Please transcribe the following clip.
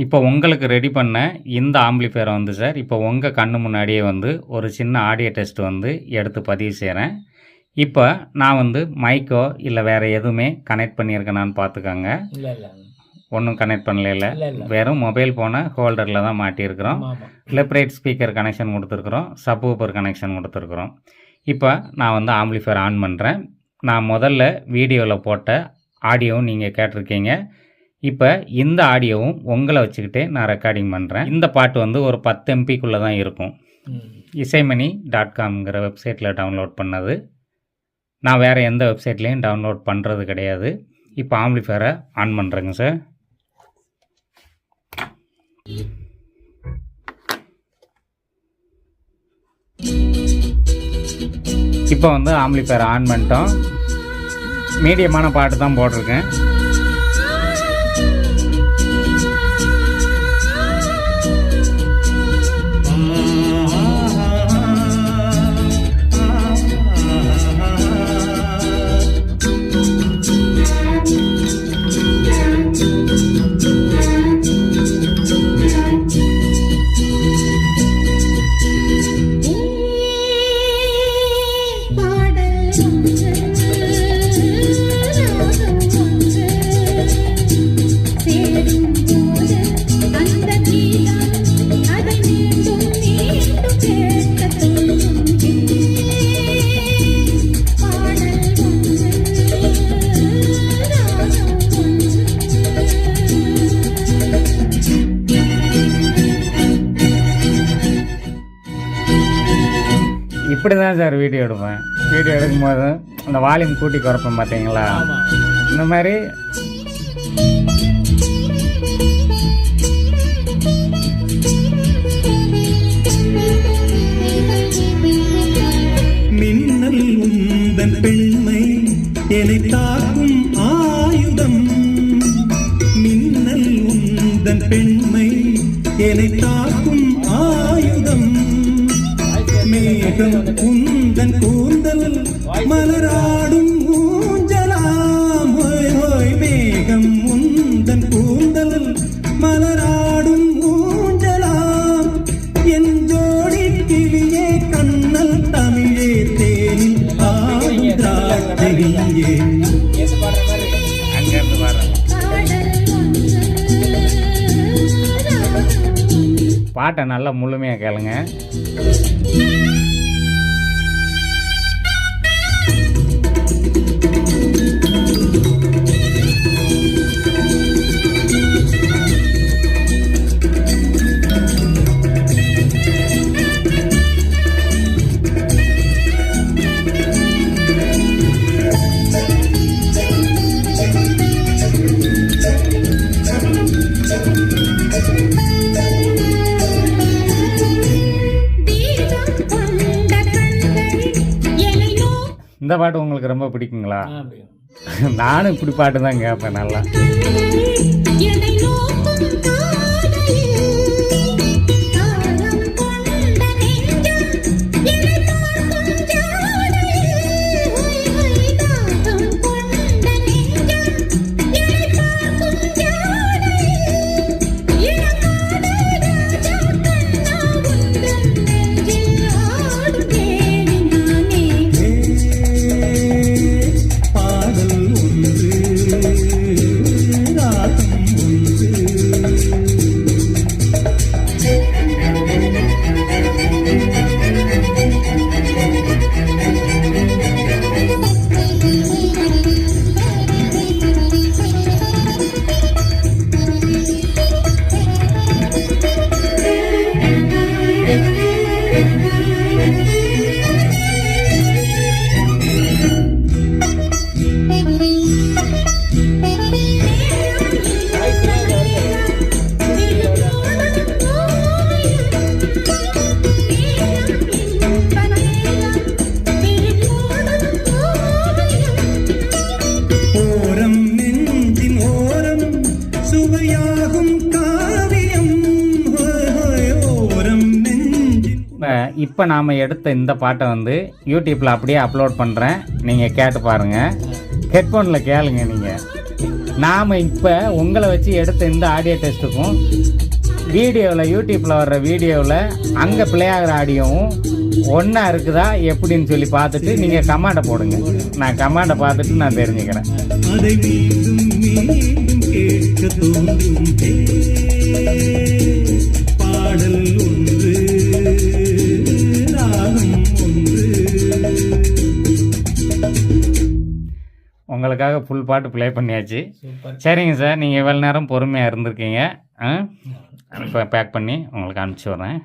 இப்போ உங்களுக்கு ரெடி பண்ண இந்த ஆம்பிளிஃபையரை வந்து சார் இப்போ உங்கள் கண்ணு முன்னாடியே வந்து ஒரு சின்ன ஆடியோ டெஸ்ட் வந்து எடுத்து பதிவு செய்கிறேன். இப்போ நான் வந்து மைக்கோ இல்லை வேறு எதுவுமே கனெக்ட் பண்ணியிருக்கேனான்னு பார்த்துக்கோங்க. ஒன்றும் கனெக்ட் பண்ணல, வெறும் மொபைல் ஃபோனை ஹோல்டரில் தான் மாட்டியிருக்கிறோம். லெஃப்ட் ரைட் ஸ்பீக்கர் கனெக்ஷன் கொடுத்துருக்குறோம், சப்வூஃபர் கனெக்ஷன் கொடுத்துருக்குறோம். இப்போ நான் வந்து ஆம்பிளிஃபையர் ஆன் பண்ணுறேன். நான் முதல்ல வீடியோவில் போட்ட ஆடியோவும் நீங்கள் கேட்டிருக்கீங்க. இப்போ இந்த ஆடியோவும் உங்களை வச்சுக்கிட்டே நான் ரெக்கார்டிங் பண்ணுறேன். இந்த பாட்டு வந்து ஒரு 10 MBக்குள்ளே தான் இருக்கும். isaimani.comங்கிற வெப்சைட்டில் டவுன்லோட் பண்ணது. நான் வேறு எந்த வெப்சைட்லேயும் டவுன்லோட் பண்ணுறது கிடையாது. இப்போ ஆம்பிளிஃபையரை ஆன் பண்ணுறேங்க சார். இப்போ வந்து ஆம்பிளிஃபையரை ஆன் பண்ணிட்டோம். மீடியமான பாட்டு தான் போட்டிருக்கேன். இப்படி தான் சார் வீடியோ எடுப்பேன். வீடியோ எடுக்கும்போது அந்த வால்யூம் கூட்டி குறைப்பேன் பார்த்தீங்களா, இந்த மாதிரி மின்னல் உந்தன் பெண்மை என்னை தாக்கும் ஆயுதம். மின்னல் உந்தன் பெண்மை என்னை தாக்கும் ஆயுதம். மேகம் உந்தன் கூந்தல் மலராடும் ஊஞ்சலாம். ஹோய் ஹோய் மேகம் உந்தன் கூந்தல் மலராடும் ஊஞ்சலாம். என் ஜோடி கிளியே கண்ணல் தமிழே தேனில் ஆடும் திராட்சையே. பாட்டை நல்லா முழுமையாக கேளுங்க. இந்த பாட்டு உங்களுக்கு ரொம்ப பிடிக்குங்களா? நானும் இப்படி பாட்டு தான் கேட்பேன் நல்லா. இப்போ நாம் எடுத்த இந்த பாட்டை வந்து யூடியூப்பில் அப்படியே அப்லோட் பண்ணுறேன். நீங்கள் கேட்டு பாருங்கள். ஹெட்ஃபோனில் கேளுங்க நீங்கள். நாம் இப்போ உங்களை வச்சு எடுத்த இந்த ஆடியோ டெஸ்ட்டுக்கும் வீடியோவில் யூடியூப்பில் வர்ற வீடியோவில் அங்கே ப்ளே ஆகிற ஆடியோவும் ஒன்றா இருக்குதா எப்படின்னு சொல்லி பார்த்துட்டு நீங்கள் கமெண்டை போடுங்க. நான் கமெண்டை பார்த்துட்டு நான் தெரிஞ்சுக்கிறேன். அதை மீண்டும் மீண்டும் கேட்க தோன்றும் பாடல் ஒன்று, ராகம் ஒன்று. உங்களுக்காக ஃபுல் பாட்டு ப்ளே பண்ணியாச்சு. சரிங்க சார், நீங்கள் இவ்வளோ நேரம் பொறுமையாக இருந்திருக்கீங்க. இப்போ பேக் பண்ணி உங்களுக்கு அனுப்பிச்சி விட்றேன்.